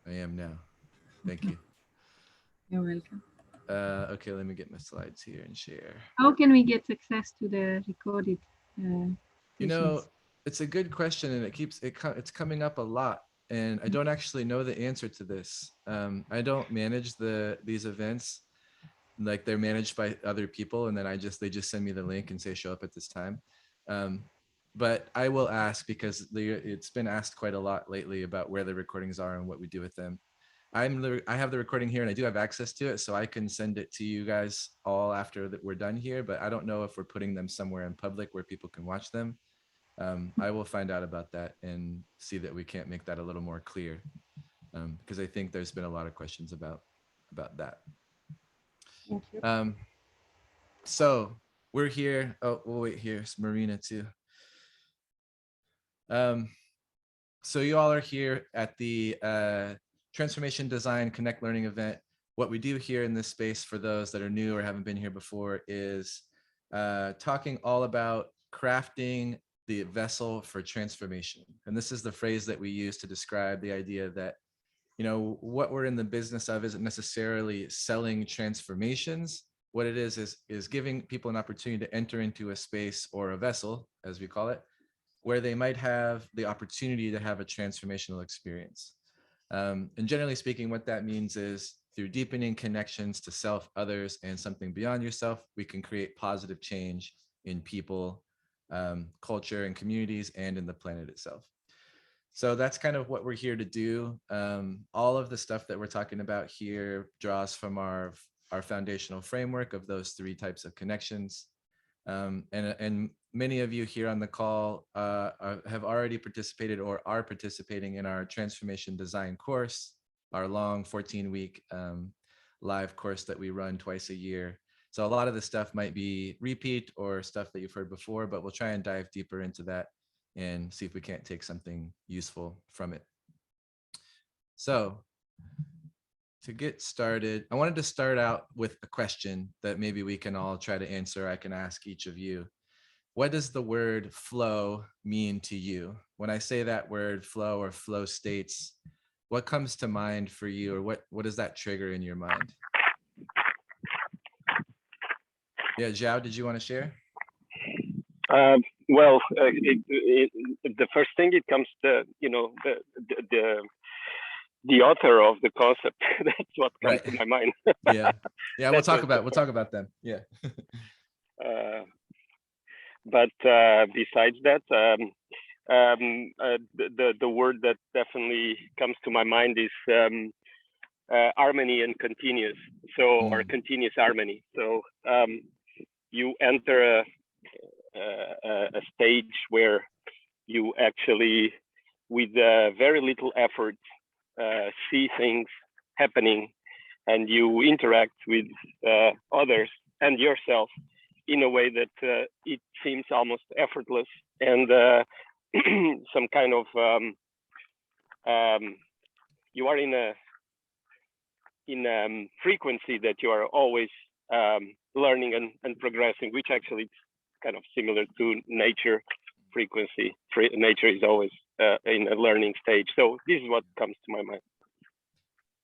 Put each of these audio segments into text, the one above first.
I am now. Thank you. You're welcome. Okay, let me get my slides here and share. How can we get access to the recorded You know, sessions? it's a good question, and it's coming up a lot, and I don't actually know the answer to this. I don't manage these events, like they're managed by other people, and then they just send me the link and say show up at this time. Um, but I will ask because it's been asked quite a lot lately about where the recordings are and what we do with them. I have the recording here and I do have access to it, so I can send it to you guys all after that we're done here. But I don't know if we're putting them somewhere in public where people can watch them. I will find out about that and see that we can't make that a little more clear, because I think there's been a lot of questions about that. Thank you. So we're here. Oh, we'll wait here. It's Marina too. So you all are here at the Transformation Design Connect Learning event. What we do here in this space, for those that are new or haven't been here before, is talking all about crafting the vessel for transformation. And this is the phrase that we use to describe the idea that, you know, what we're in the business of isn't necessarily selling transformations. What it is giving people an opportunity to enter into a space or a vessel, as we call it, where they might have the opportunity to have a transformational experience. And generally speaking, what that means is through deepening connections to self, others, and something beyond yourself, we can create positive change in people, culture, and communities, and in the planet itself. So that's kind of what we're here to do. All of the stuff that we're talking about here draws from our foundational framework of those three types of connections. And many of you here on the call have already participated or are participating in our transformation design course, our long 14-week live course that we run twice a year. So a lot of the stuff might be repeat or stuff that you've heard before, but we'll try and dive deeper into that and see if we can't take something useful from it. So to get started, I wanted to start out with a question that maybe we can all try to answer. I can ask each of you. What does the word flow mean to you? When I say that word flow or flow states, what comes to mind for you, or what does that trigger in your mind? Yeah, Zhao, did you want to share? Well, the first thing it comes to, you know, the author of the concept. That's what comes to my mind. Yeah, we'll talk about them. Yeah. But besides that, the word that definitely comes to my mind is harmony and continuous. So, or continuous harmony. So you enter a stage where you actually, with very little effort, see things happening, and you interact with others and yourself in a way that it seems almost effortless, and some kind of you are in a frequency that you are always learning and progressing, which actually is kind of similar to nature frequency. Nature is always in a learning stage. So this is what comes to my mind.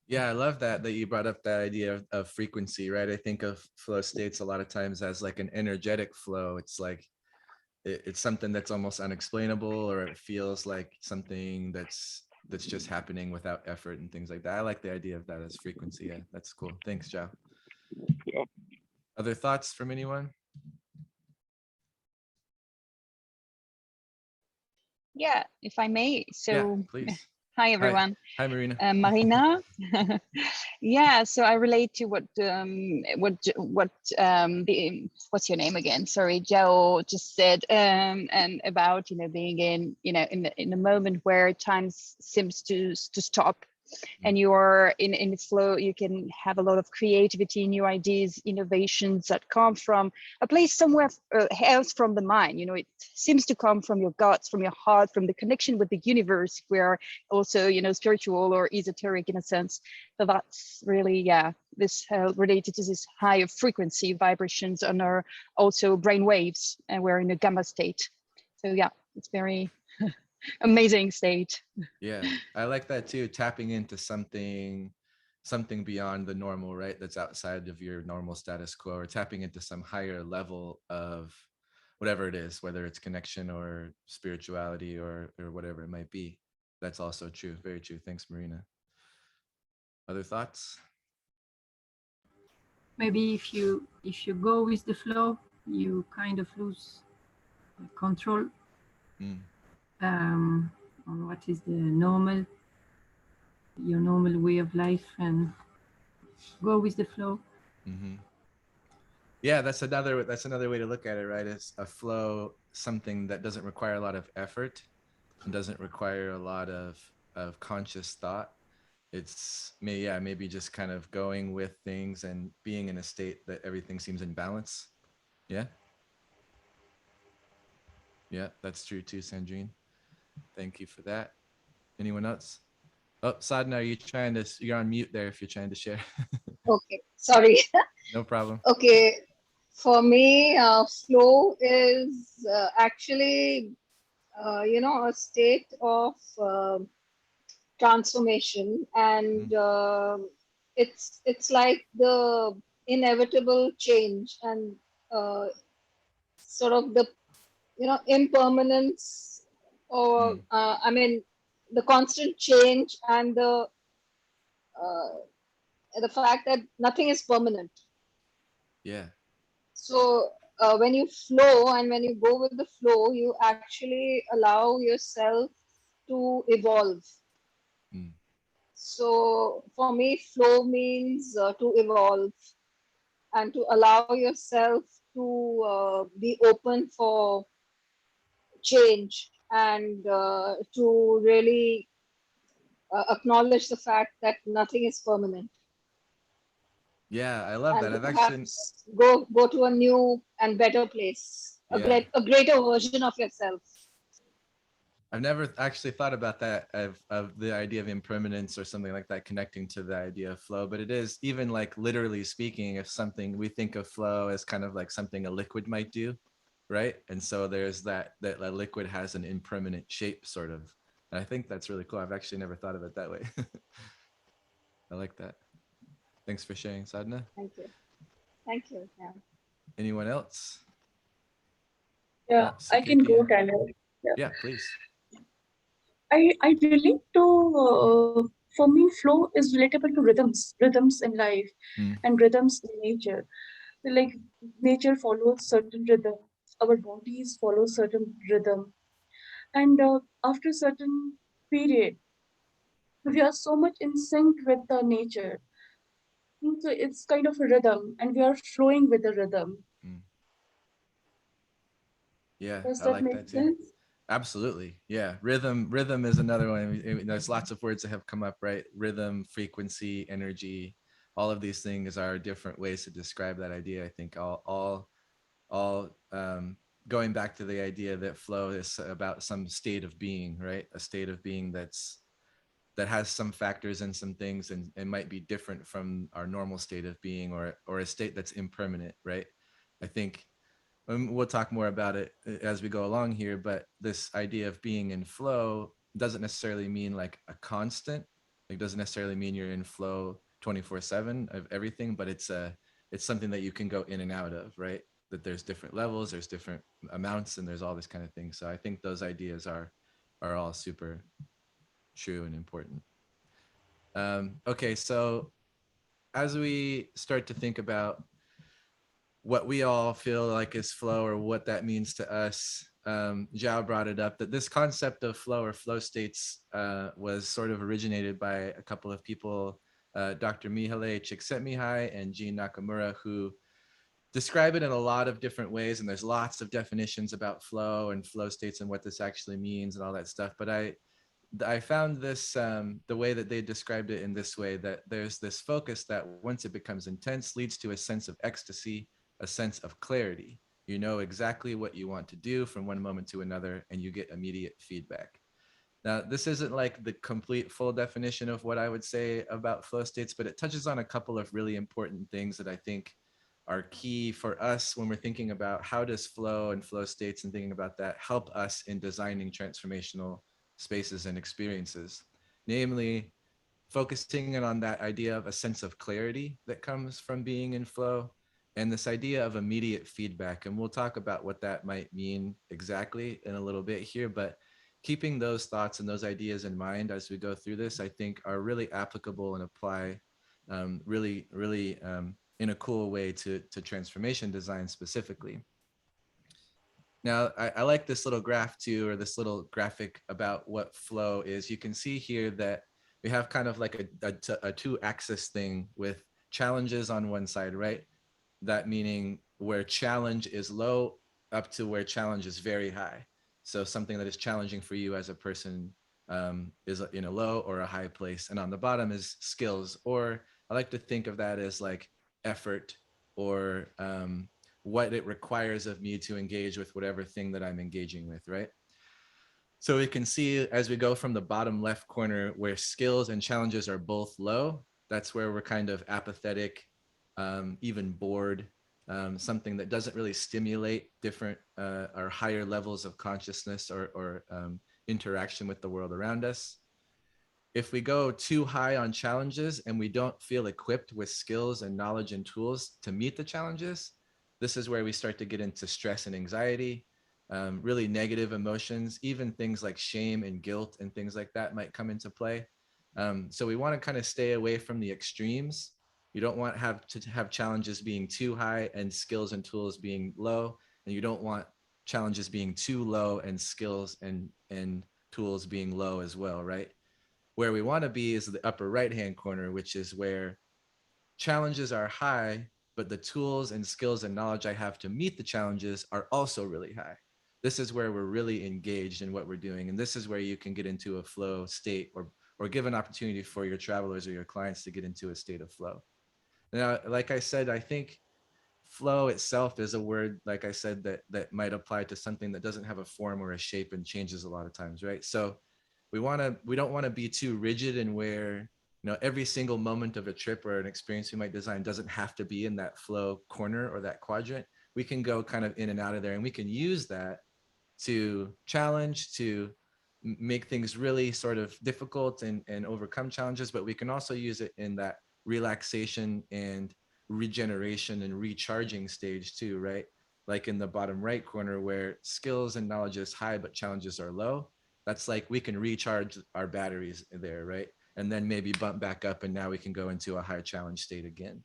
Yeah, I love that you brought up that idea of frequency, right? I think of flow states a lot of times as like an energetic flow. It's like it's something that's almost unexplainable, or it feels like something that's just happening without effort and things like that. I like the idea of that as frequency. Yeah, that's cool. Thanks, Zhao. Yeah. Other thoughts from anyone? Yeah, if I may. So yeah, please. Hi, everyone. Hi Marina. Marina. Yeah, so I relate to what's your name again? Sorry, Joe just said, and about, you know, being in, you know, in a moment where time seems to stop, and you're in the flow. You can have a lot of creativity, new ideas, innovations that come from a place somewhere else from the mind. You know, it seems to come from your guts, from your heart, from the connection with the universe, where also, you know, spiritual or esoteric in a sense. So that's really, yeah, this related to this higher frequency vibrations on our also brain waves, and we're in a gamma state. So yeah, it's very amazing state. Yeah, I like that too. Tapping into something beyond the normal, right? That's outside of your normal status quo, or tapping into some higher level of whatever it is, whether it's connection or spirituality or whatever it might be. That's also true. Very true. Thanks, Marina. Other thoughts? Maybe if you go with the flow, you kind of lose control Mm, on what is your normal way of life, and go with the flow. hmm Yeah, that's another way to look at it, right? It's a flow, something that doesn't require a lot of effort and doesn't require a lot of conscious thought. It's maybe just kind of going with things and being in a state that everything seems in balance. Yeah, yeah, that's true too, Sandrine. Thank you for that. Anyone else? Oh, Sadhana, you're on mute there if you're trying to share. Okay, sorry. No problem. Okay, for me, flow is actually, a state of transformation, and it's like the inevitable change and uh, sort of the impermanence, or Mm, I mean, the constant change and uh, the fact that nothing is permanent. yeah. So when you flow and when you go with the flow, you actually allow yourself to evolve. Mm, So for me, flow means to evolve and to allow yourself to be open for change, and to really acknowledge the fact that nothing is permanent, yeah, I love and that. to I've actually, perhaps go to a new and better place, yeah. a greater version of yourself. I've never actually thought about that of the idea of impermanence or something like that connecting to the idea of flow, but it is even like literally speaking, if something we think of flow as kind of like something a liquid might do, right? And so there's that a liquid has an impermanent shape sort of. And I think that's really cool. I've actually never thought of it that way. I like that. Thanks for sharing, Sadhna. Thank you. Thank you. Yeah. Anyone else? Yeah, I can Sukirti, go, Tanner. Yeah. yeah, please. I relate to, for me, flow is relatable to rhythms in life Mm, and rhythms in nature. Like nature follows certain rhythm, our bodies follow certain rhythm, and after certain period, we are so much in sync with the nature. So it's kind of a rhythm, and we are flowing with the rhythm. mm. Yeah, Does I that like make that too. sense? Absolutely. Yeah. Rhythm is another one. There's lots of words that have come up, right? Rhythm, frequency, energy, all of these things are different ways to describe that idea. I think all going back to the idea that flow is about some state of being, right? A state of being that has some factors and some things and might be different from our normal state of being or a state that's impermanent, right? I think we'll talk more about it as we go along here, but this idea of being in flow doesn't necessarily mean like a constant. It doesn't necessarily mean you're in flow 24/7 of everything, but it's something that you can go in and out of, right? That there's different levels, there's different amounts, and there's all this kind of thing. So I think those ideas are all super true and important. Okay, so as we start to think about what we all feel like is flow or what that means to us, Zhao brought it up that this concept of flow or flow states was sort of originated by a couple of people, Dr. Mihaly Csikszentmihalyi and Jean Nakamura, who describe it in a lot of different ways. And there's lots of definitions about flow and flow states and what this actually means and all that stuff. But I found this the way that they described it in this way, that there's this focus that once it becomes intense leads to a sense of ecstasy, a sense of clarity. You know exactly what you want to do from one moment to another, and you get immediate feedback. Now, this isn't like the complete full definition of what I would say about flow states, but it touches on a couple of really important things that I think are key for us when we're thinking about how does flow and flow states and thinking about that help us in designing transformational spaces and experiences, namely focusing in on that idea of a sense of clarity that comes from being in flow, and this idea of immediate feedback. And we'll talk about what that might mean exactly in a little bit here, but keeping those thoughts and those ideas in mind as we go through this, I think are really applicable and apply really in a cool way to transformation design specifically. Now, I like this little graph too, or this little graphic about what flow is. You can see here that we have kind of like a two-axis thing with challenges on one side, right? That meaning where challenge is low up to where challenge is very high. So something that is challenging for you as a person is in a low or a high place. And on the bottom is skills, or I like to think of that as like effort, or what it requires of me to engage with whatever thing that I'm engaging with, right? So we can see as we go from the bottom left corner where skills and challenges are both low, that's where we're kind of apathetic, even bored, something that doesn't really stimulate different or higher levels of consciousness or interaction with the world around us. If we go too high on challenges and we don't feel equipped with skills and knowledge and tools to meet the challenges, this is where we start to get into stress and anxiety, really negative emotions, even things like shame and guilt and things like that might come into play. So we want to kind of stay away from the extremes. You don't want to have challenges being too high and skills and tools being low, and you don't want challenges being too low and skills and tools being low as well, right? Where we want to be is the upper right-hand corner, which is where challenges are high, but the tools and skills and knowledge I have to meet the challenges are also really high. This is where we're really engaged in what we're doing. And this is where you can get into a flow state, or give an opportunity for your travelers or your clients to get into a state of flow. Now, like I said, I think flow itself is a word, like I said, that might apply to something that doesn't have a form or a shape and changes a lot of times, right? So we don't want to be too rigid in where, every single moment of a trip or an experience we might design doesn't have to be in that flow corner or that quadrant. We can go kind of in and out of there, and we can use that to challenge, to make things really sort of difficult and overcome challenges, but we can also use it in that relaxation and regeneration and recharging stage too, right? Like in the bottom right corner where skills and knowledge is high, but challenges are low. That's like we can recharge our batteries there, right? And then maybe bump back up, and now we can go into a higher challenge state again.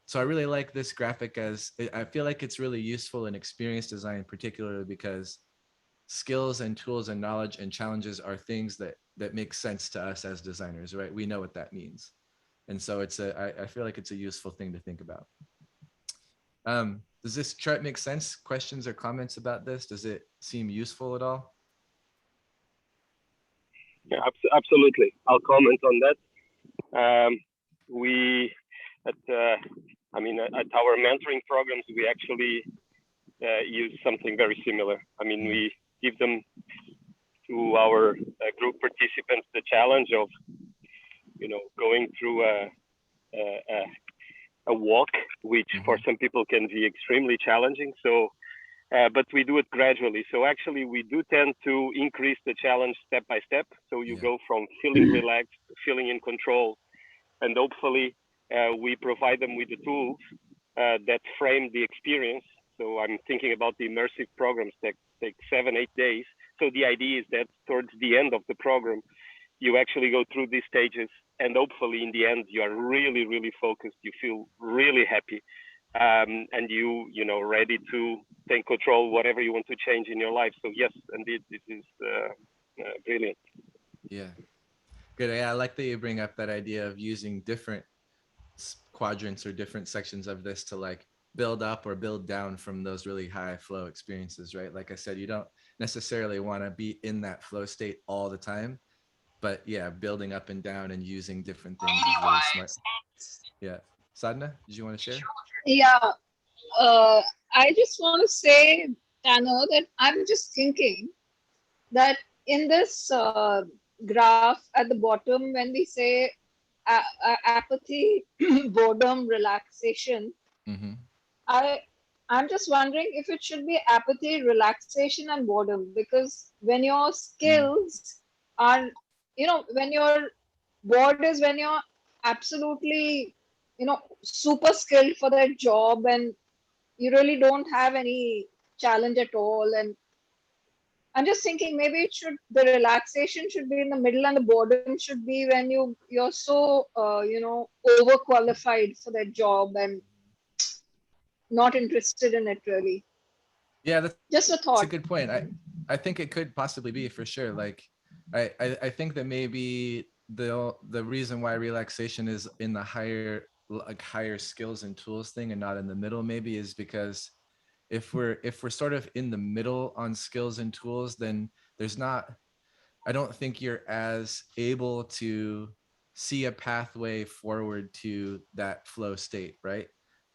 So I really like this graphic, as I feel like it's really useful in experience design, particularly because skills and tools and knowledge and challenges are things that make sense to us as designers, right? We know what that means. And so I feel like it's a useful thing to think about. Does this chart make sense? Questions or comments about this? Does it seem useful at all? Yeah, absolutely. I'll comment on that. We at our mentoring programs, we actually use something very similar. I mean, we give them to our group participants the challenge of, going through a walk, which for some people can be extremely challenging. So, but we do it gradually. So actually, we do tend to increase the challenge step by step. So you go from feeling relaxed to feeling in control, and hopefully we provide them with the tools that frame the experience. So I'm thinking about the immersive programs that take 7-8 days. So the idea is that towards the end of the program, you actually go through these stages, and hopefully in the end, you are really, really focused. You feel really happy, and you know, ready to take control whatever you want to change in your life. So yes, indeed, this is brilliant. Yeah, good. Yeah, I like that you bring up that idea of using different quadrants or different sections of this to like build up or build down from those really high flow experiences, right? Like I said, you don't necessarily want to be in that flow state all the time, but yeah, building up and down and using different things is really smart. Yeah. Sadhna, did you want to share? Yeah, I just want to say, Tano, that I'm just thinking that in this graph at the bottom, when we say apathy, boredom, relaxation, Mm-hmm. I I'm just wondering if it should be apathy, relaxation, and boredom. Because when your Mm. skills are, when you're bored is when you're absolutely, super skilled for that job, and you really don't have any challenge at all. And I'm just thinking maybe the relaxation should be in the middle, and the boredom should be when you're so overqualified for that job and not interested in it really. Yeah, that's Just a a good thought. point. I think it could possibly be for sure. Like I think that maybe the reason why relaxation is in the higher skills and tools thing and not in the middle maybe is because if we're sort of in the middle on skills and tools, then there's not, I don't think you're as able to see a pathway forward to that flow state, right?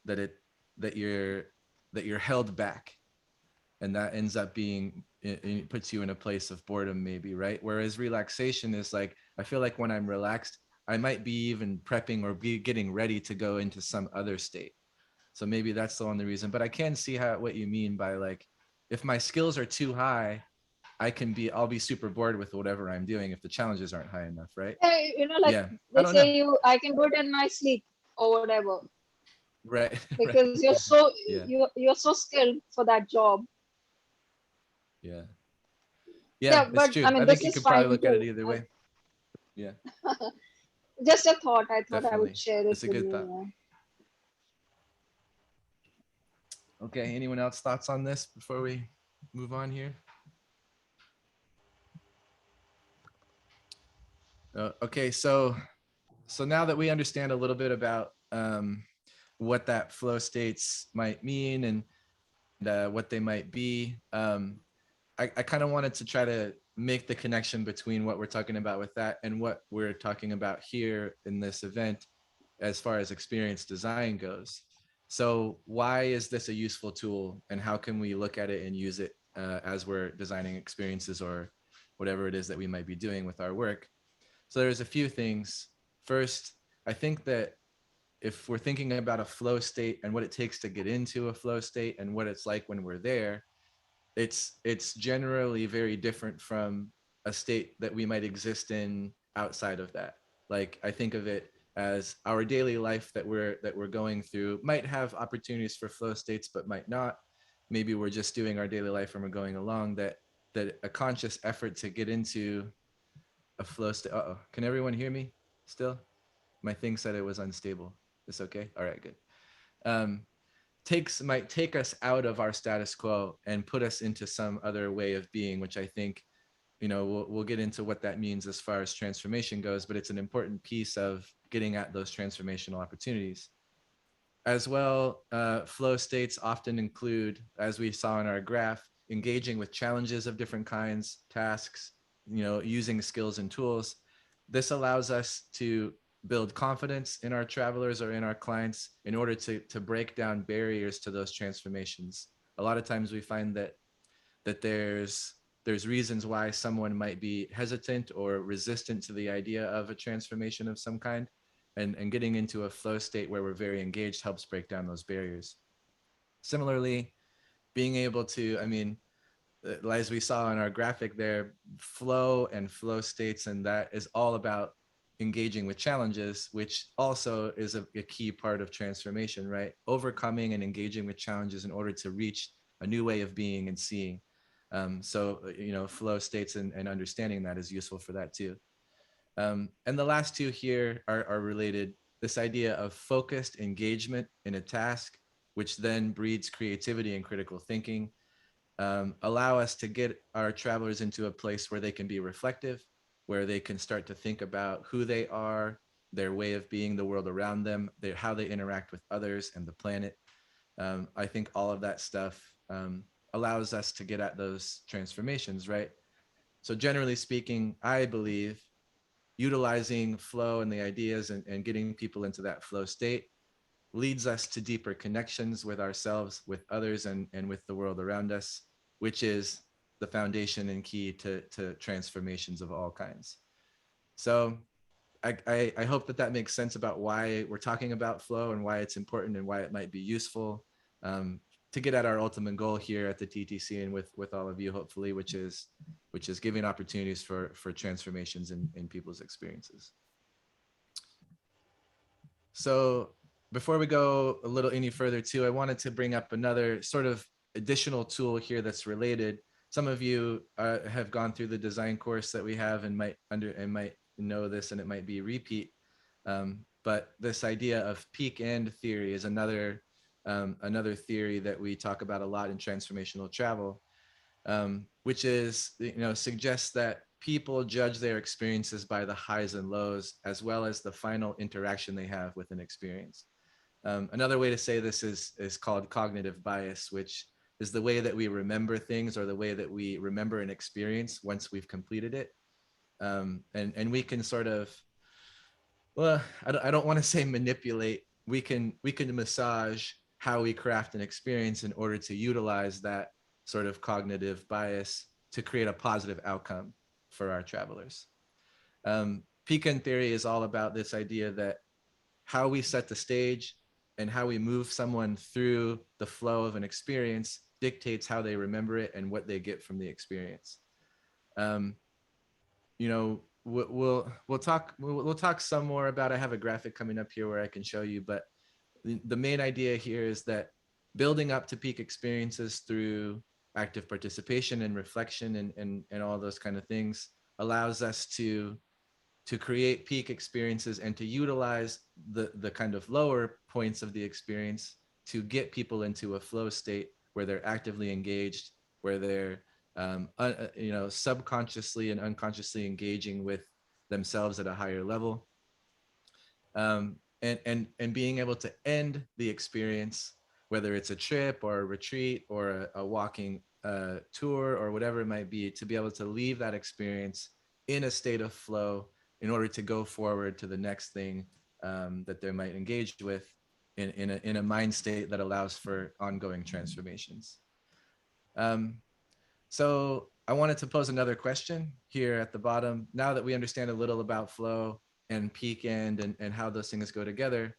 That it that you're that you're held back, and that ends up being, it puts you in a place of boredom maybe, right? Whereas relaxation is like, I feel like when I'm relaxed, I might be even prepping or be getting ready to go into some other state. So maybe that's the only reason, but I can see what you mean by like, if my skills are too high, I'll be super bored with whatever I'm doing if the challenges aren't high enough, right? Like Yeah, I they don't know. say, I can do it in my sleep or whatever, Right. Right. because Yeah. you're so skilled for that job. Yeah. Yeah, Yeah, it's but true. I I mean, think this you is could probably fine look at it too. either way. Yeah, Just a thought. I thought I would definitely. share it It's a with good thought. you. Okay, anyone else thoughts on this before we move on here? Okay, so now that we understand a little bit about what that flow states might mean and what they might be, I kind of wanted to try to make the connection between what we're talking about with that and what we're talking about here in this event as far as experience design goes. So why is this a useful tool, and how can we look at it and use it as we're designing experiences or whatever it is that we might be doing with our work? So there's a few things. First, I think that if we're thinking about a flow state and what it takes to get into a flow state and what it's like when we're there, it's generally very different from a state that we might exist in outside of that. Like, I think of it as our daily life that we're going through might have opportunities for flow states but might not. Maybe we're just doing our daily life and we're going along, that a conscious effort to get into a flow state. Uh-oh, can everyone hear me still? My thing said it was unstable. It's okay. All right, good. um might take us out of our status quo and put us into some other way of being, which I think, we'll get into what that means as far as transformation goes, but it's an important piece of getting at those transformational opportunities. As well, flow states often include, as we saw in our graph, engaging with challenges of different kinds, tasks, using skills and tools. This allows us to build confidence in our travelers or in our clients in order to break down barriers to those transformations. A lot of times we find that there's reasons why someone might be hesitant or resistant to the idea of a transformation of some kind, and getting into a flow state where we're very engaged helps break down those barriers. Similarly, being able to, I mean, as we saw in our graphic there, flow and flow states, and that is all about engaging with challenges, which also is a key part of transformation, right? Overcoming and engaging with challenges in order to reach a new way of being and seeing. Flow states and understanding that is useful for that too. And the last two here are related. This idea of focused engagement in a task, which then breeds creativity and critical thinking, allow us to get our travelers into a place where they can be reflective, where they can start to think about who they are, their way of being, the world around them, how they interact with others and the planet. I think all of that stuff allows us to get at those transformations, right? So generally speaking, I believe utilizing flow and the ideas and getting people into that flow state leads us to deeper connections with ourselves, with others, and with the world around us, which is the foundation and key to transformations of all kinds. So I hope that makes sense about why we're talking about flow and why it's important and why it might be useful. to get at our ultimate goal here at the TTC and with all of you, hopefully, which is giving opportunities for transformations in people's experiences. So before we go a little any further too, I wanted to bring up another sort of additional tool here that's related. Some of you have gone through the design course that we have and might know this, and it might be repeat. But this idea of peak end theory is another theory that we talk about a lot in transformational travel, which is, suggests that people judge their experiences by the highs and lows, as well as the final interaction they have with an experience. Another way to say this is called cognitive bias, which is the way that we remember things, or the way that we remember an experience once we've completed it. And we can sort of, well, I don't want to say manipulate. We can massage how we craft an experience in order to utilize that sort of cognitive bias to create a positive outcome for our travelers. Peak end theory is all about this idea that how we set the stage and how we move someone through the flow of an experience dictates how they remember it and what they get from the experience. We'll talk some more about. I have a graphic coming up here where I can show you, but the main idea here is that building up to peak experiences through active participation and reflection and all those kind of things allows us to create peak experiences and to utilize the kind of lower points of the experience to get people into a flow state where they're actively engaged, where they're subconsciously and unconsciously engaging with themselves at a higher level, and being able to end the experience, whether it's a trip or a retreat or a walking tour or whatever it might be, to be able to leave that experience in a state of flow in order to go forward to the next thing that they might engage with in a mind state that allows for ongoing transformations. So I wanted to pose another question here at the bottom. Now that we understand a little about flow and peak end and how those things go together,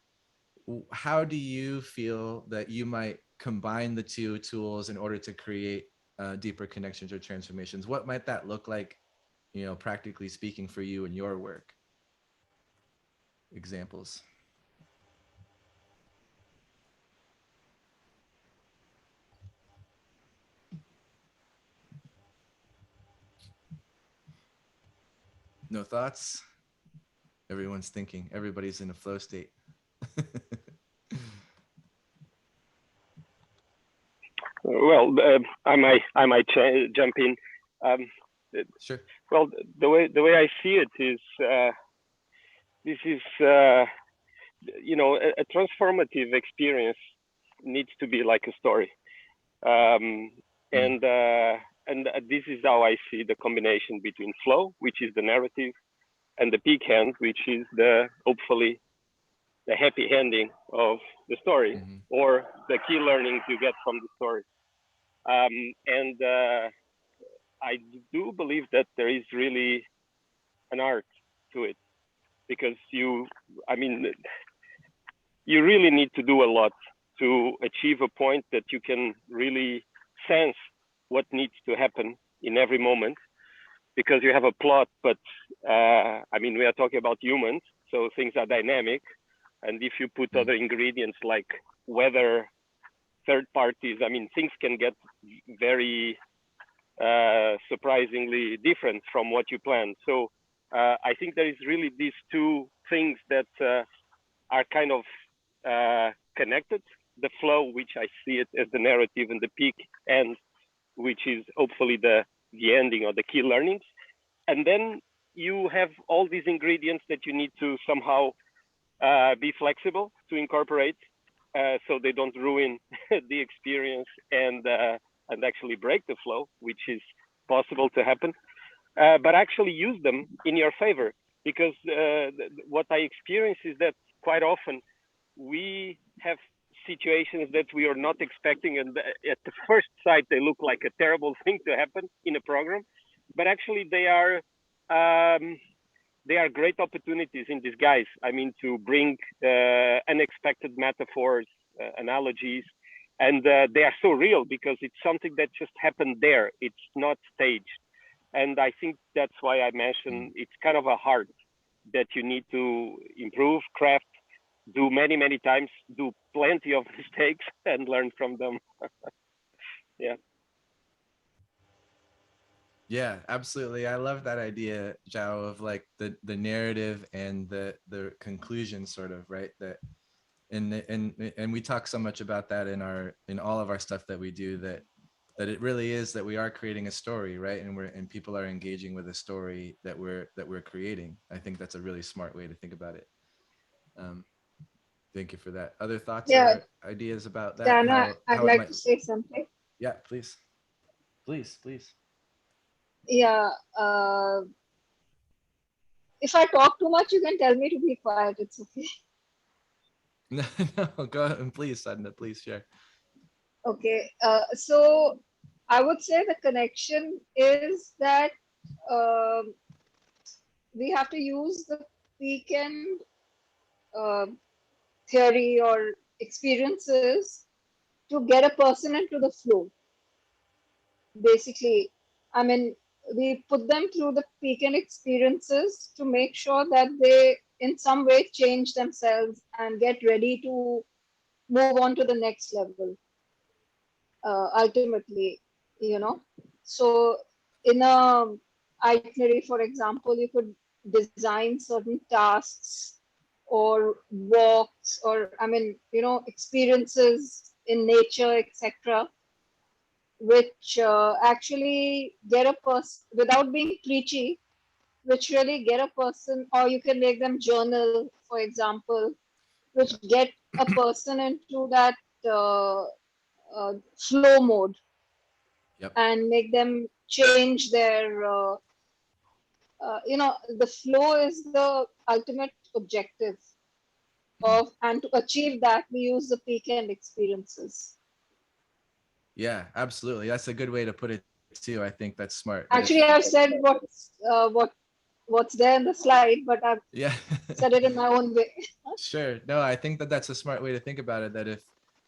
how do you feel that you might combine the two tools in order to create deeper connections or transformations? What might that look like, practically speaking, for you and your work? Examples. No thoughts? Everyone's thinking. Everybody's in a flow state. Well, I might jump in. Sure. Well, the way I see it is this is a transformative experience needs to be like a story, and this is how I see the combination between flow, which is the narrative, and the peak end, which is hopefully the happy ending of the story, Mm-hmm. or the key learnings you get from the story. And I do believe that there is really an art to it, because you really need to do a lot to achieve a point that you can really sense what needs to happen in every moment, because you have a plot, but we are talking about humans, so things are dynamic. And if you put other ingredients like weather, third parties, things can get very surprisingly different from what you planned. So I think there is really these two things that are kind of connected. The flow, which I see it as the narrative, and the peak end, which is hopefully the ending or the key learnings. And then you have all these ingredients that you need to somehow be flexible to incorporate, so they don't ruin the experience and actually break the flow, which is possible to happen, but actually use them in your favor. Because what I experience is that quite often we have situations that we are not expecting, and at the first sight they look like a terrible thing to happen in a program, but actually they are great opportunities in disguise. To bring unexpected metaphors, analogies, and they are so real because it's something that just happened there. It's not staged, and I think that's why I mentioned it's kind of a art that you need to improve, craft, do many times, do plenty of mistakes, and learn from them. Yeah. Yeah, absolutely. I love that idea, Zhao, of like the narrative and the conclusion, sort of, right? That and we talk so much about that in all of our stuff that we do, that it really is that we are creating a story, right? And people are engaging with a story that we're creating. I think that's a really smart way to think about it. Um, thank you for that. Other thoughts Yeah, or ideas about that? Dana, I'd How it like might? to say something. Yeah, please, please. Yeah, if I talk too much, you can tell me to be quiet. It's okay. No, no, go ahead and please, Sadhna, please share. Okay. So I would say the connection is that um we have to use the weekend uh, theory or experiences to get a person into the flow. Basically, I mean, we put them through the weekend experiences to make sure that they, in some way, change themselves and get ready to move on to the next level. Ultimately, you know. So, in a itinerary, for example, you could design certain tasks or walks or experiences in nature, etc., which actually get a person without being preachy, which really get a person, or you can make them journal, for example, which Yeah. get a person into that uh, flow mode Yep. and make them change their the flow is the ultimate objective of, and to achieve that we use the weekend experiences. Yeah, absolutely. That's a good way to put it too. I think that's smart. That if Actually, I've said what's there in the slide, but I've yeah. said it in my own way. Sure. No, I think that that's a smart way to think about it. That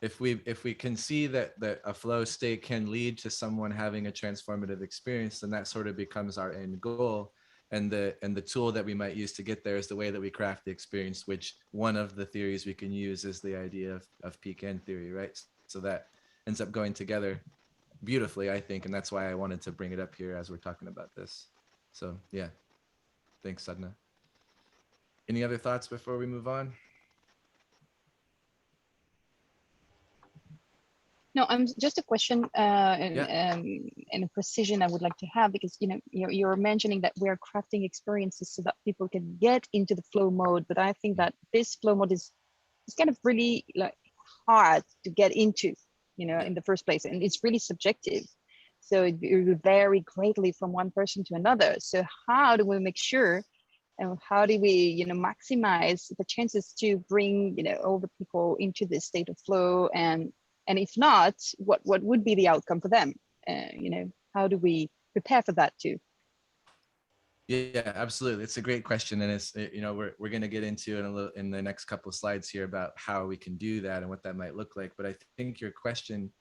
if we can see that a flow state can lead to someone having a transformative experience, then that sort of becomes our end goal. And the tool that we might use to get there is the way that we craft the experience, which one of the theories we can use is the idea of peak end theory, right? So that ends up going together beautifully, I think, and that's why I wanted to bring it up here as we're talking about this. So yeah, thanks, Sadhna. Any other thoughts before we move on? No, I'm just a question Yeah. and a precision I would like to have, because you're mentioning that we're crafting experiences so that people can get into the flow mode, but I think that this flow mode is kind of really like hard to get into, Yeah. in the first place, and it's really subjective. So it will vary greatly from one person to another. So how do we make sure, and how do we maximize the chances to bring all the people into this state of flow, and if not, what would be the outcome for them? How do we prepare for that too? Yeah, absolutely. It's a great question, and we're going to get into in the next couple of slides here about how we can do that and what that might look like. But I think your question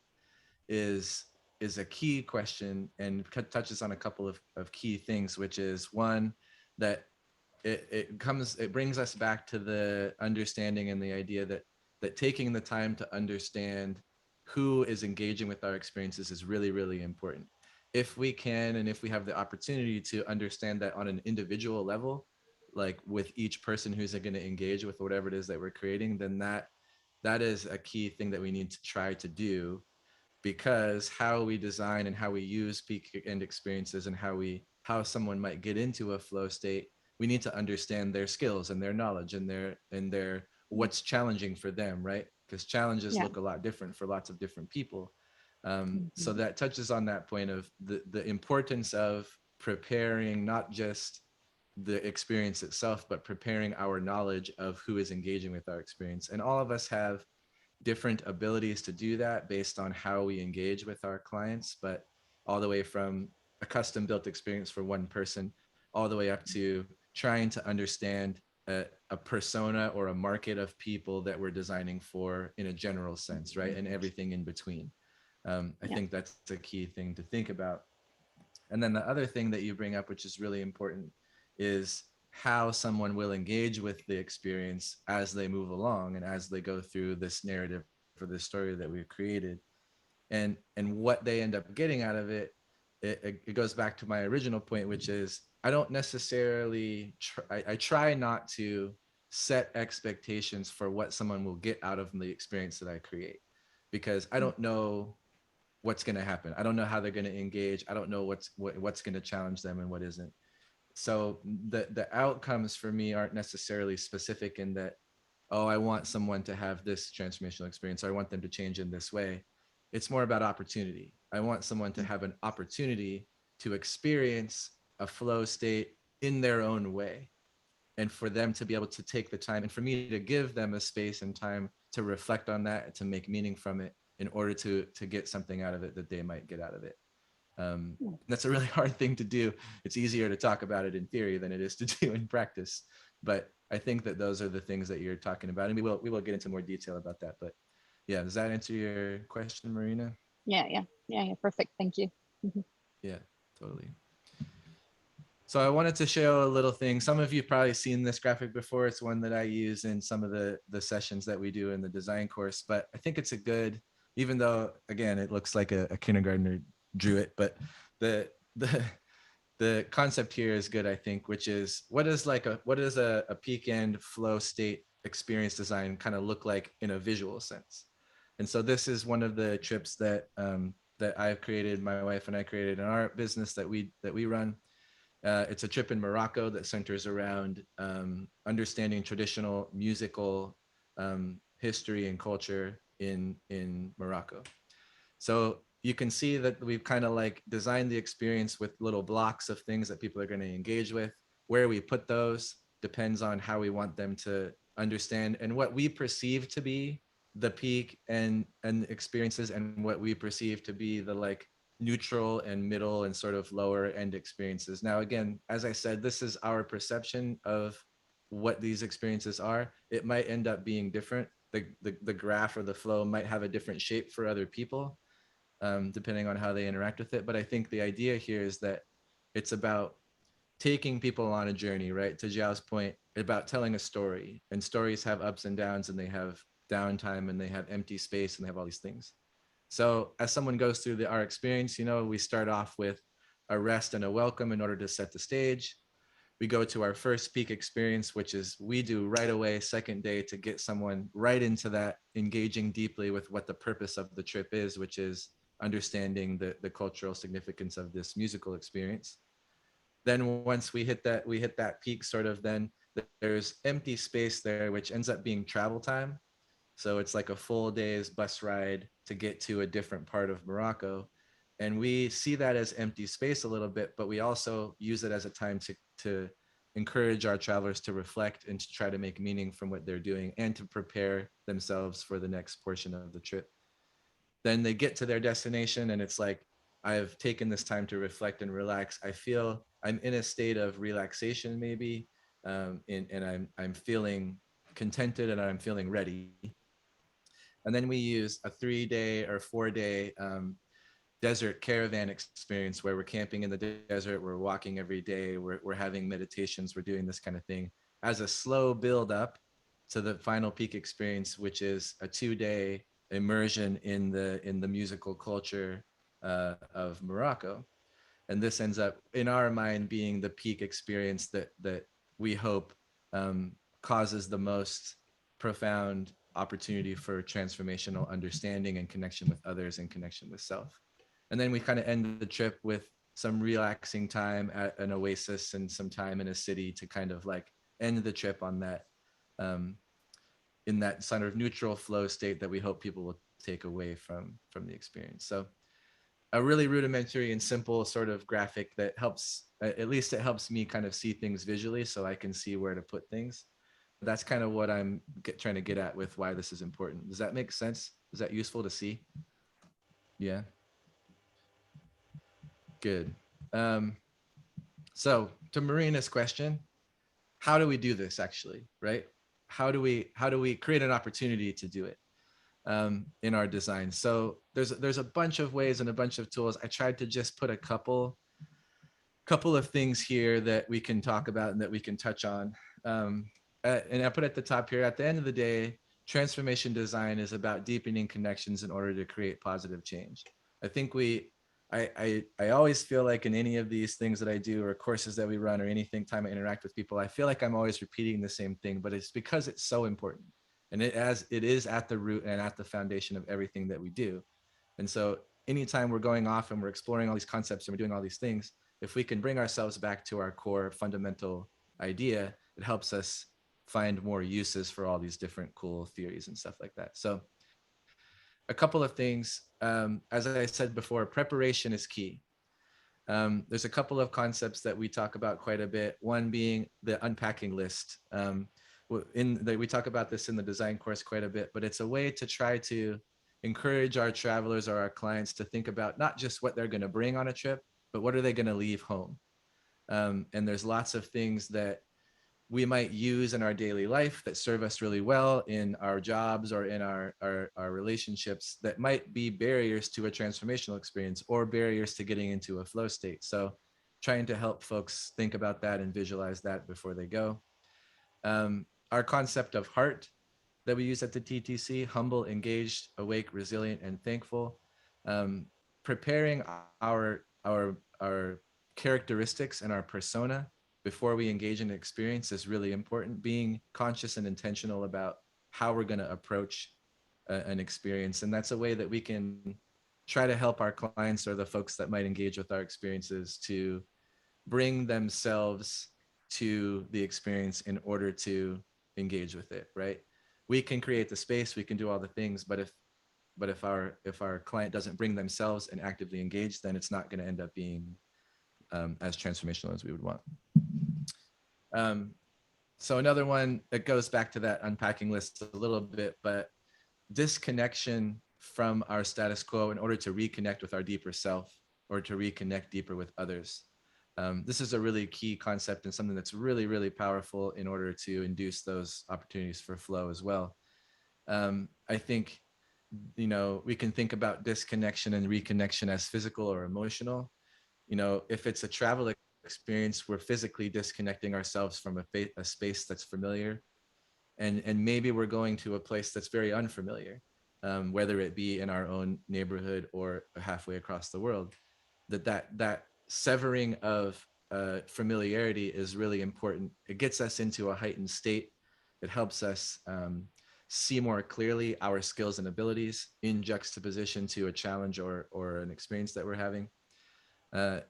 is a key question and touches on a couple of key things, which is one, that it brings us back to the understanding and the idea that taking the time to understand who is engaging with our experiences is really, really important. If we can, and if we have the opportunity to understand that on an individual level, like with each person who's going to engage with whatever it is that we're creating, then that is a key thing that we need to try to do, because how we design and how we use peak end experiences and how someone might get into a flow state, we need to understand their skills and their knowledge and their what's challenging for them, right? Because challenges Yeah. look a lot different for lots of different people. So Mhm. that touches on that point of the importance of preparing not just the experience itself, but preparing our knowledge of who is engaging with our experience. And all of us have different abilities to do that based on how we engage with our clients, but all the way from a custom built experience for one person, all the way up to trying to understand a persona or a market of people that we're designing for in a general sense, right? And everything in between. I think that's a key thing to think about. And then the other thing that you bring up, which is really important, is how someone will engage with the experience as they move along and as they go through this narrative for this story that we've created, and what they end up getting out of it. It goes back to my original point, which is I don't necessarily I try not to set expectations for what someone will get out of the experience that I create, because I don't know what's going to happen. I don't know how they're going to engage. I don't know what's going to challenge them and what isn't. So the outcomes for me aren't necessarily specific in that, oh, I want someone to have this transformational experience, or I want them to change in this way. It's more about opportunity. I want someone to have an opportunity to experience a flow state in their own way, and for them to be able to take the time, and for me to give them a space and time to reflect on that, to make meaning from it, in order to get something out of it that they might get out of it. That's a really hard thing to do. It's easier to talk about it in theory than it is to do in practice. But I think that those are the things that you're talking about, and we will get into more detail about that. But yeah, does that answer your question, Marina? Yeah, perfect, thank you. Yeah, totally. So I wanted to show a little thing. Some of you have probably seen this graphic before. It's one that I use in some of the sessions that we do in the design course, but I think it's a good, even though again, it looks like a kindergartner drew it, but the, the, the concept here is good, I think, which is what does a peak end flow state experience design kind of look like in a visual sense? And so this is one of the trips that that I've created, my wife and I created in our business that we run. It's a trip in Morocco that centers around understanding traditional musical history and culture in Morocco. So you can see that we've kind of like designed the experience with little blocks of things that people are going to engage with. Where we put those depends on how we want them to understand and what we perceive to be the peak and experiences, and what we perceive to be the like neutral and middle and sort of lower end experiences. Now, again, as I said, this is our perception of what these experiences are. It might end up being different. The graph or the flow might have a different shape for other people, depending on how they interact with it. But I think the idea here is that it's about taking people on a journey, right? To Jiao's point, about telling a story. And stories have ups and downs, and they have downtime, and they have empty space, and they have all these things. So as someone goes through our experience, we start off with a rest and a welcome in order to set the stage. We go to our first peak experience, which is we do right away, second day, to get someone right into that, engaging deeply with what the purpose of the trip is, which is understanding the cultural significance of this musical experience. Then once we hit that peak, sort of, then there's empty space there, which ends up being travel time. So it's like a full day's bus ride to get to a different part of Morocco. And we see that as empty space a little bit, but we also use it as a time to encourage our travelers to reflect and to try to make meaning from what they're doing, and to prepare themselves for the next portion of the trip. Then they get to their destination, and it's like, I've taken this time to reflect and relax. I feel I'm in a state of relaxation, maybe, and I'm feeling contented, and I'm feeling ready. And then we use a 3-day or 4-day desert caravan experience, where we're camping in the desert, we're walking every day, we're having meditations, we're doing this kind of thing as a slow build up to the final peak experience, which is a 2-day immersion in the musical culture of Morocco. And this ends up, in our mind, being the peak experience that we hope causes the most profound opportunity for transformational understanding and connection with others and connection with self. And then we kind of end the trip with some relaxing time at an oasis and some time in a city to kind of like end the trip on that, in that sort of neutral flow state that we hope people will take away from the experience. So a really rudimentary and simple sort of graphic that helps, at least it helps me kind of see things visually, so I can see where to put things. That's kind of what I'm trying to get at with why this is important. Does that make sense? Is that useful to see? Yeah. Good. So to Marina's question, how do we do this actually, right? How do we create an opportunity to do it in our design? So there's a bunch of ways and a bunch of tools. I tried to just put a couple of things here that we can talk about and that we can touch on. And I put at the top here, at the end of the day, transformation design is about deepening connections in order to create positive change. I think I always feel like in any of these things that I do or courses that we run or anything time I interact with people, I feel like I'm always repeating the same thing, but it's because it's so important. And it is at the root and at the foundation of everything that we do. And so anytime we're going off and we're exploring all these concepts and we're doing all these things, if we can bring ourselves back to our core fundamental idea, it helps us find more uses for all these different cool theories and stuff like that. So a couple of things, as I said before, preparation is key. There's a couple of concepts that we talk about quite a bit. One being the unpacking list. We talk about this in the design course quite a bit, but it's a way to try to encourage our travelers or our clients to think about not just what they're going to bring on a trip, but what are they going to leave home. And there's lots of things that we might use in our daily life that serve us really well in our jobs or in our relationships that might be barriers to a transformational experience or barriers to getting into a flow state. So trying to help folks think about that and visualize that before they go. Our concept of heart that we use at the TTC, humble, engaged, awake, resilient, and thankful. Um, Preparing our characteristics and our persona before we engage in an experience is really important. Being conscious and intentional about how we're going to approach an experience. And that's a way that we can try to help our clients or the folks that might engage with our experiences to bring themselves to the experience in order to engage with it, right? We can create the space, we can do all the things, but if our client doesn't bring themselves and actively engage, then it's not going to end up being as transformational as we would want. So another one that goes back to that unpacking list a little bit, but disconnection from our status quo in order to reconnect with our deeper self or to reconnect deeper with others. This is a really key concept and something that's really, really powerful in order to induce those opportunities for flow as well. I think, we can think about disconnection and reconnection as physical or emotional. If it's a travel experience, we're physically disconnecting ourselves from a space that's familiar. And maybe we're going to a place that's very unfamiliar, whether it be in our own neighborhood or halfway across the world. That severing of familiarity is really important. It gets us into a heightened state. It helps us see more clearly our skills and abilities in juxtaposition to a challenge or an experience that we're having,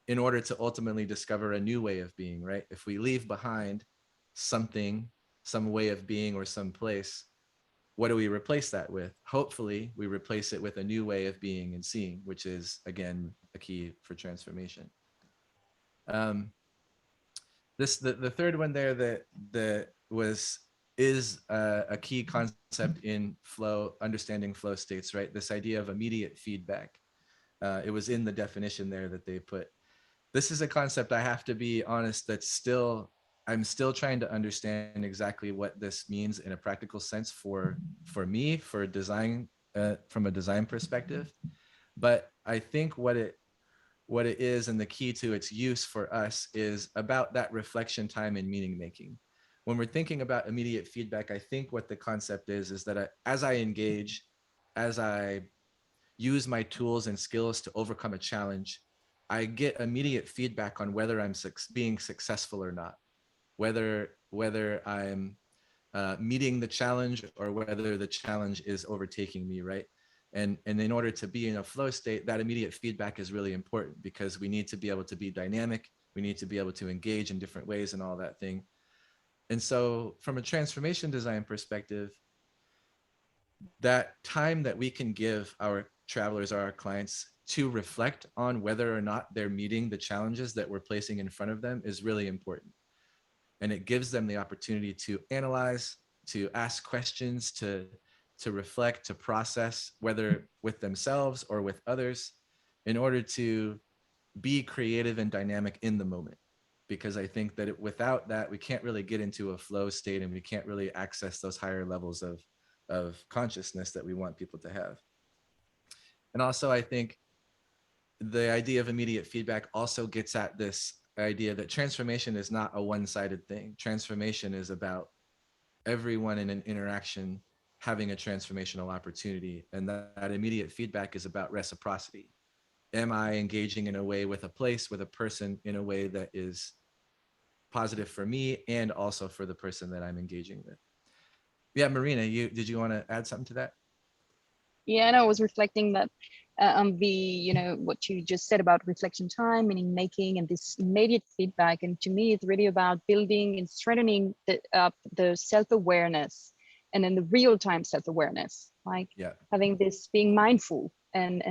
in order to ultimately discover a new way of being, right? If we leave behind something, some way of being or some place, what do we replace that with? Hopefully we replace it with a new way of being and seeing, which is again a key for transformation. The third one there that is a key concept in flow, understanding flow states, right? This idea of immediate feedback. It was in the definition there that they put. This is a concept, I have to be honest, I'm still trying to understand exactly what this means in a practical sense for me, for design, from a design perspective. But I think what it is and the key to its use for us is about that reflection time and meaning making. When we're thinking about immediate feedback, I think what the concept is that as I engage, as I use my tools and skills to overcome a challenge, I get immediate feedback on whether I'm being successful or not, whether I'm meeting the challenge or whether the challenge is overtaking me, right? And in order to be in a flow state, that immediate feedback is really important because we need to be able to be dynamic. We need to be able to engage in different ways and all that thing. And so from a transformation design perspective, that time that we can give our travelers or our clients to reflect on whether or not they're meeting the challenges that we're placing in front of them is really important. And it gives them the opportunity to analyze, to ask questions, to reflect, to process, whether with themselves or with others, in order to be creative and dynamic in the moment. because I think that without that, we can't really get into a flow state, and we can't really access those higher levels of consciousness that we want people to have. And also, I think the idea of immediate feedback also gets at this idea that transformation is not a one-sided thing. Transformation is about everyone in an interaction having a transformational opportunity, and that immediate feedback is about reciprocity. Am I engaging in a way with a place, with a person, in a way that is positive for me and also for the person that I'm engaging with? Yeah, Marina, did you want to add something to that? Yeah, and I was reflecting that on the, what you just said about reflection time, meaning making, and this immediate feedback. And to me, it's really about building and strengthening the self-awareness, and then the real-time self-awareness, like having this, being mindful and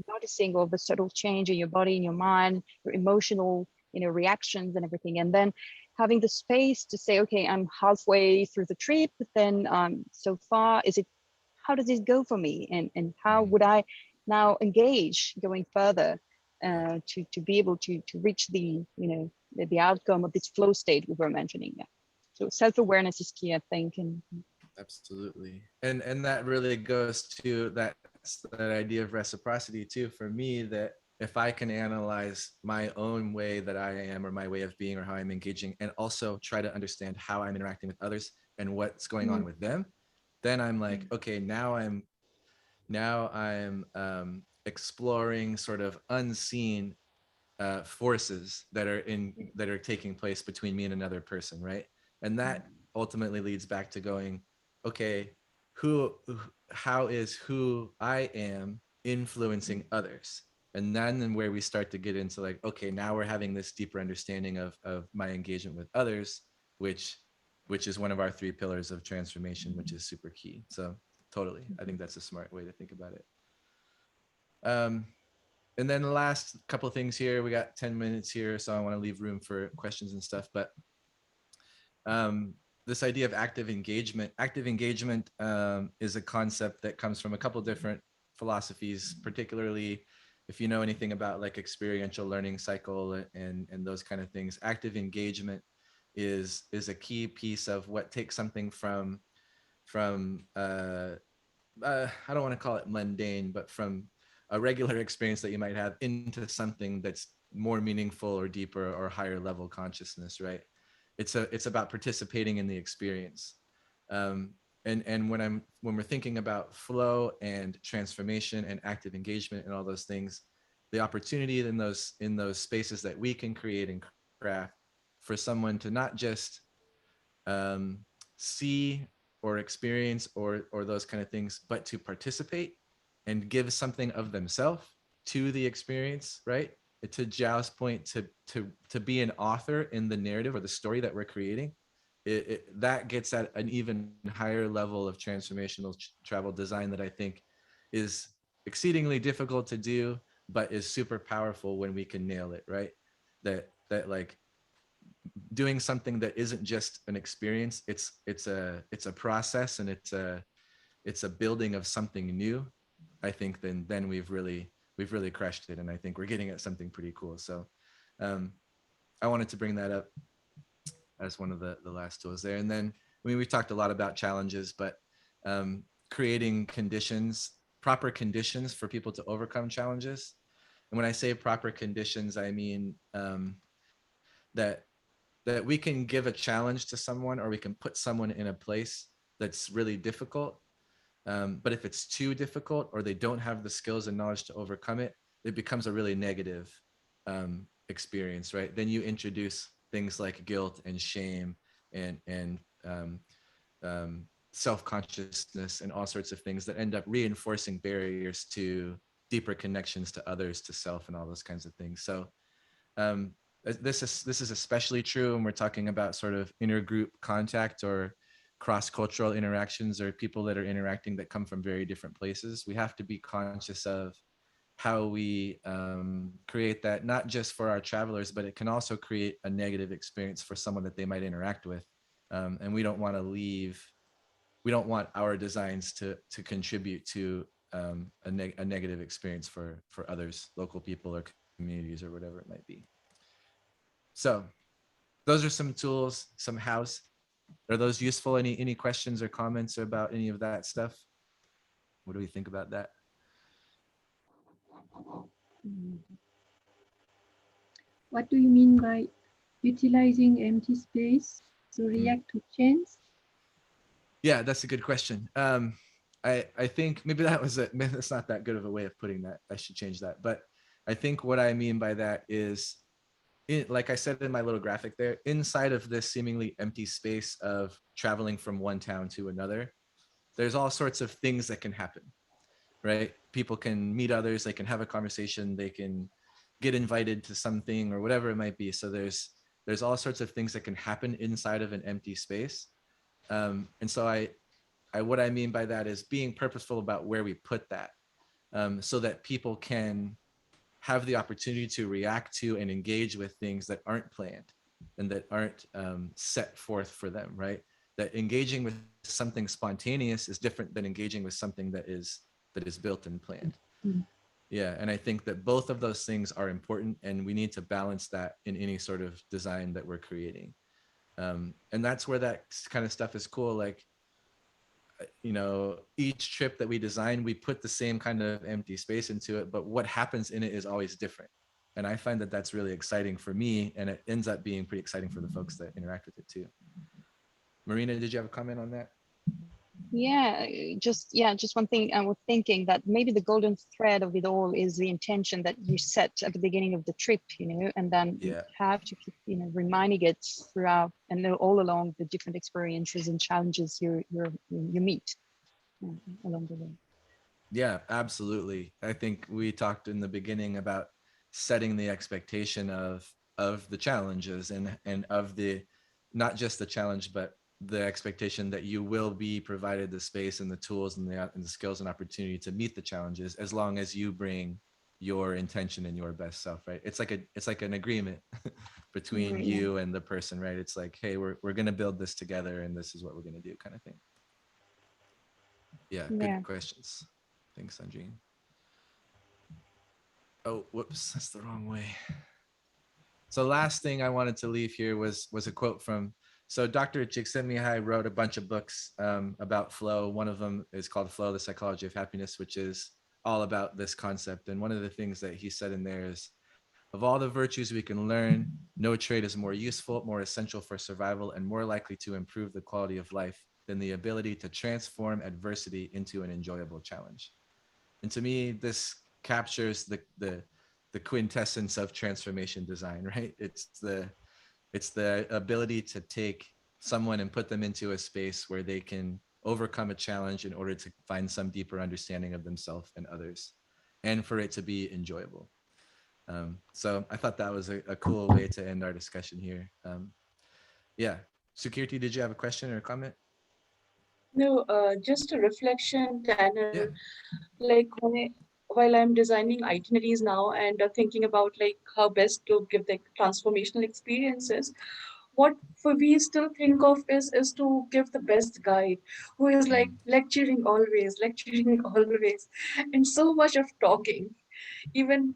noticing all the subtle change in your body, in your mind, your emotional, reactions and everything. And then having the space to say, okay, I'm halfway through the trip, but then so far, how does this go for me, and how would I now engage going further to be able to reach the the outcome of this flow state we were mentioning. Yeah. So self-awareness is key, I think. And absolutely, and that really goes to that idea of reciprocity too, for me, that if I can analyze my own way that I am, or my way of being, or how I'm engaging, and also try to understand how I'm interacting with others and what's going on with them, then I'm like, okay, now I'm exploring sort of unseen forces that are taking place between me and another person, right? And that ultimately leads back to going, okay, how is who I am influencing others? And then where we start to get into like, okay, now we're having this deeper understanding of my engagement with others, which is one of our 3 pillars of transformation, which is super key. So totally, I think that's a smart way to think about it. And then the last couple of things here, we got 10 minutes here, so I want to leave room for questions and stuff. But this idea of active engagement is a concept that comes from a couple different philosophies, particularly if you know anything about like experiential learning cycle and those kind of things. Active engagement is a key piece of what takes something from I don't want to call it mundane, but from a regular experience that you might have into something that's more meaningful or deeper or higher level consciousness, right? It's about participating in the experience. And when we're thinking about flow and transformation and active engagement and all those things, the opportunity in those spaces that we can create and craft for someone to not just see or experience or those kind of things, but to participate and give something of themselves to the experience, right? To Zhao's point, to be an author in the narrative or the story that we're creating, that gets at an even higher level of transformational travel design that I think is exceedingly difficult to do, but is super powerful when we can nail it, right? That like doing something that isn't just an experience, it's a process, and it's a building of something new. I think then we've really crushed it, and I think we're getting at something pretty cool. So I wanted to bring that up as one of the last tools there. And then, I mean, we've talked a lot about challenges, but creating proper conditions for people to overcome challenges. And when I say proper conditions, I mean that we can give a challenge to someone, or we can put someone in a place that's really difficult. But if it's too difficult, or they don't have the skills and knowledge to overcome it, it becomes a really negative experience, right? Then you introduce things like guilt and shame and self-consciousness and all sorts of things that end up reinforcing barriers to deeper connections to others, to self, and all those kinds of things. So this is especially true when we're talking about sort of intergroup contact or cross-cultural interactions, or people that are interacting that come from very different places. We have to be conscious of how we create that, not just for our travelers, but it can also create a negative experience for someone that they might interact with. And we don't want our designs to contribute to a negative experience for others, local people or communities or whatever it might be. So those are some tools, some hows. Are those useful? Any questions or comments about any of that stuff? What do we think about that? Mm. What do you mean by utilizing empty space to react to change? Yeah, that's a good question. I think maybe maybe that's not that good of a way of putting that. I should change that. But I think what I mean by that is, like I said in my little graphic there, inside of this seemingly empty space of traveling from one town to another, there's all sorts of things that can happen, right? People can meet others, they can have a conversation, they can get invited to something or whatever it might be. So there's all sorts of things that can happen inside of an empty space. And so what I mean by that is being purposeful about where we put that, so that people can have the opportunity to react to and engage with things that aren't planned and that aren't set forth for them, right? That engaging with something spontaneous is different than engaging with something that is built and planned. Mm. Yeah, and I think that both of those things are important, and we need to balance that in any sort of design that we're creating. And that's where that kind of stuff is cool. Like, each trip that we design, we put the same kind of empty space into it, but what happens in it is always different. And I find that that's really exciting for me, and it ends up being pretty exciting for the folks that interact with it too. Marina, did you have a comment on that? Just one thing. I was thinking that maybe the golden thread of it all is the intention that you set at the beginning of the trip, and then you Yeah. have to keep, reminding it throughout and all along the different experiences and challenges you meet along the way. Yeah, absolutely. I think we talked in the beginning about setting the expectation of the challenges and of the, not just the challenge, but the expectation that you will be provided the space and the tools and the skills and opportunity to meet the challenges, as long as you bring your intention and your best self, right? It's like an agreement between Right, you and the person, right? It's like, hey, we're going to build this together, and this is what we're going to do, kind of thing. Yeah, Yeah. good questions. Thanks, Sandrine. Oh, whoops, that's the wrong way. So last thing I wanted to leave here was a quote from, so Dr. Csikszentmihalyi wrote a bunch of books about flow. One of them is called Flow, the Psychology of Happiness, which is all about this concept. And one of the things that he said in there is, of all the virtues we can learn, no trait is more useful, more essential for survival, and more likely to improve the quality of life than the ability to transform adversity into an enjoyable challenge. And to me, this captures the quintessence of transformation design, right? It's the ability to take someone and put them into a space where they can overcome a challenge in order to find some deeper understanding of themselves and others, and for it to be enjoyable. So I thought that was a cool way to end our discussion here. Yeah, Sukirti, did you have a question or a comment? No, just a reflection, Tanner. Yeah. Like while I'm designing itineraries now and thinking about like how best to give the transformational experiences, what we still think of is to give the best guide who is like lecturing always, and so much of talking. Even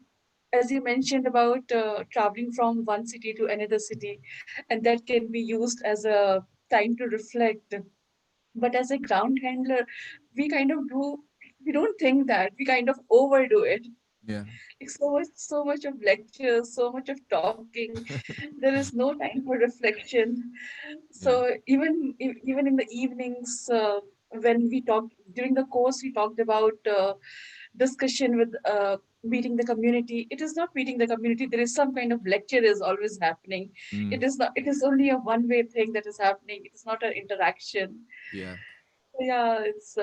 as you mentioned about traveling from one city to another city, and that can be used as a time to reflect. But as a ground handler, we kind of do, we don't think that, we kind of overdo it. Yeah. Like so much of lectures, so much of talking, there is no time for reflection. So Yeah. even in the evenings, when we talked during the course, we talked about discussion with meeting the community. It is not meeting the community, there is some kind of lecture is always happening. Mm, It is not, it is only a one way thing that is happening, it is not an interaction. yeah. Yeah, it's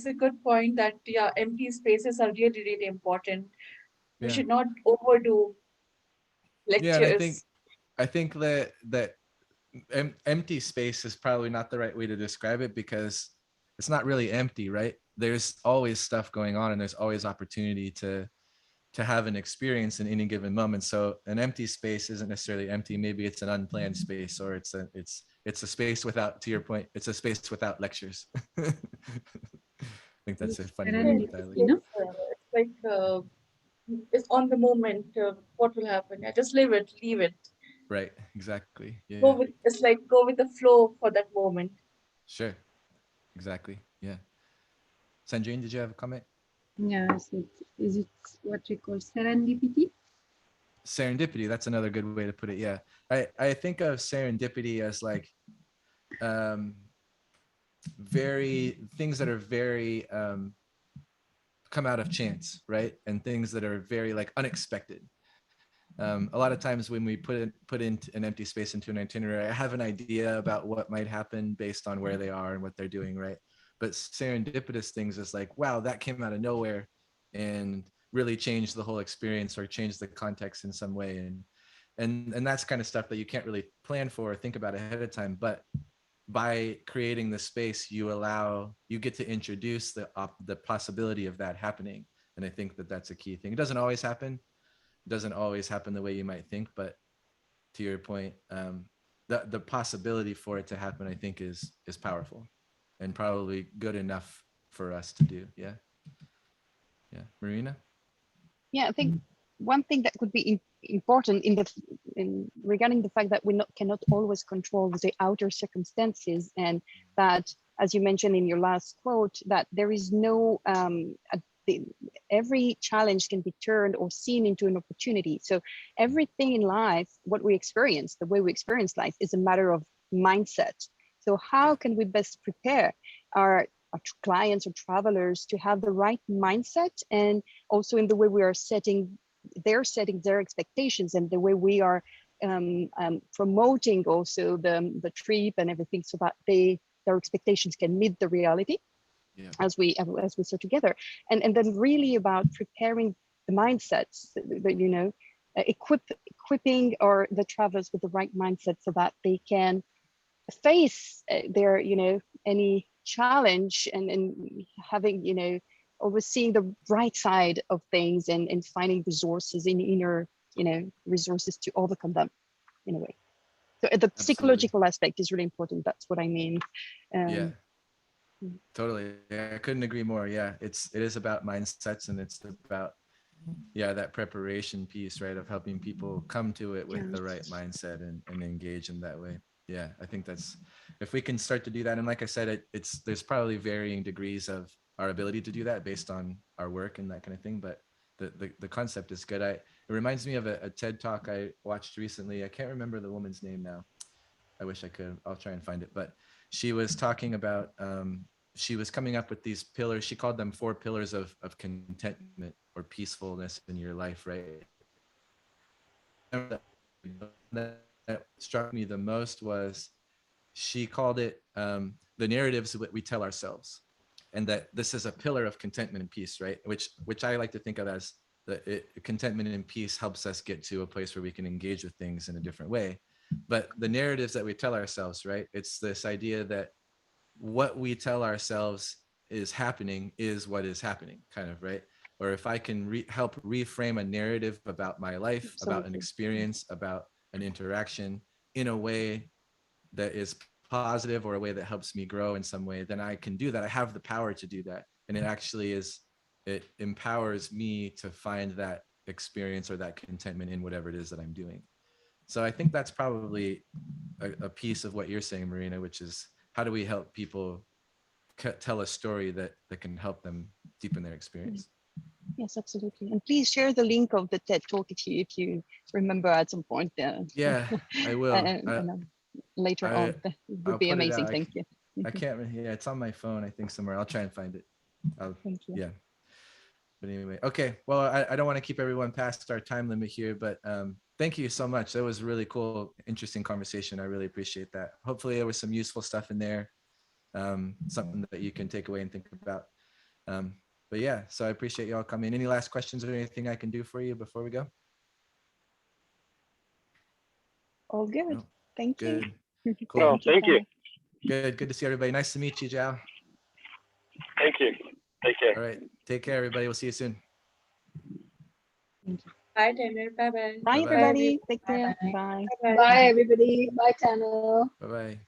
a good point that yeah, empty spaces are really really important. We Yeah. should not overdo Yeah. And lectures. I think that empty space is probably not the right way to describe it, because it's not really empty, right? There's always stuff going on, and there's always opportunity to have an experience in any given moment. So an empty space isn't necessarily empty. Maybe it's an unplanned space, or it's a space without, to your point, it's a space without lectures. I think that's a It's funny way of Yes, serendipity, dialing. you know? it's like it's on the moment. What will happen? Yeah, just leave it, leave it. Right. Exactly. Yeah. Go with, it's like go with the flow for that moment. Sure. Exactly. Yeah. Sandrine, did you have a comment? Yes, is it what we call serendipity? Serendipity. That's another good way to put it. Yeah. I think of serendipity as like um, very things that are very come out of chance, right? And things that are very like unexpected. A lot of times when we put in an empty space into an itinerary, I have an idea about what might happen based on where they are and what they're doing, right? But serendipitous things is like, wow, that came out of nowhere and really changed the whole experience or changed the context in some way. And that's kind of stuff that you can't really plan for or think about ahead of time. But by creating the space, you get to introduce the possibility of that happening. And I think that that's a key thing. It doesn't always happen, doesn't always happen the way you might think, but to your point, the possibility for it to happen, I think, is powerful and probably good enough for us to do. Yeah. Yeah. Marina? Yeah, I think one thing that could be important in regarding the fact that cannot always control the outer circumstances, and that, as you mentioned in your last quote, that there is no every challenge can be turned or seen into an opportunity. So everything in life, what we experience, the way we experience life, is a matter of mindset. So how can we best prepare our clients or travelers to have the right mindset, and also in the way we are setting their expectations, and the way we are promoting also the trip and everything, so that their expectations can meet the reality. Yeah. As we saw together, and then really about preparing the mindsets, equipping or the travelers with the right mindset, so that they can face their any challenge, and having always seeing the bright side of things, and finding resources in inner resources to overcome them in a way. So the Absolutely. psychological aspect is really important. That's what I mean. Yeah. Totally. Yeah, I couldn't agree more. Yeah, it is about mindsets, and it's about that preparation piece, right, of helping people come to it with the right mindset and engage in that way. Yeah, I think that's, if we can start to do that, and like I said, it's there's probably varying degrees of our ability to do that based on our work and that kind of thing, but the concept is good. It reminds me of a TED talk I watched recently. I can't remember the woman's name now. I wish I could. I'll try and find it. But she was talking about, she was coming up with these pillars. She called them 4 pillars of contentment or peacefulness in your life, right? That struck me the most was, she called it the narratives that we tell ourselves, and that this is a pillar of contentment and peace, right? Which I like to think of as contentment and peace helps us get to a place where we can engage with things in a different way. But the narratives that we tell ourselves, right? It's this idea that what we tell ourselves is happening is what is happening, kind of, right? Or if I can help reframe a narrative about my life, about an experience, about an interaction in a way that is positive, or a way that helps me grow in some way, then I can do that. I have the power to do that. And it actually it empowers me to find that experience or that contentment in whatever it is that I'm doing. So I think that's probably a piece of what you're saying, Marina, which is, how do we help people tell a story that can help them deepen their experience? Yes, absolutely. And please share the link of the TED talk if you remember at some point. Yeah, I will. Later on, it would I'll be put it amazing. out. Thank you. I can't. Yeah, it's on my phone, I think, somewhere. I'll try and find it. Thank you. Yeah. But anyway, okay. Well, I don't want to keep everyone past our time limit here, but thank you so much. That was a really cool, interesting conversation. I really appreciate that. Hopefully there was some useful stuff in there, something that you can take away and think about. But yeah, so I appreciate y'all coming. Any last questions or anything I can do for you before we go? All good. No? Thank you. Good. Cool. No, thank you. Good to see everybody. Nice to meet you, Jao. Thank you. Take care. All right. Take care, everybody. We'll see you soon. Bye, Tanner. Bye bye. Bye, Bye-bye. everybody. Take care. Bye. Bye bye. Bye, everybody. Bye, Tanner. Bye-bye.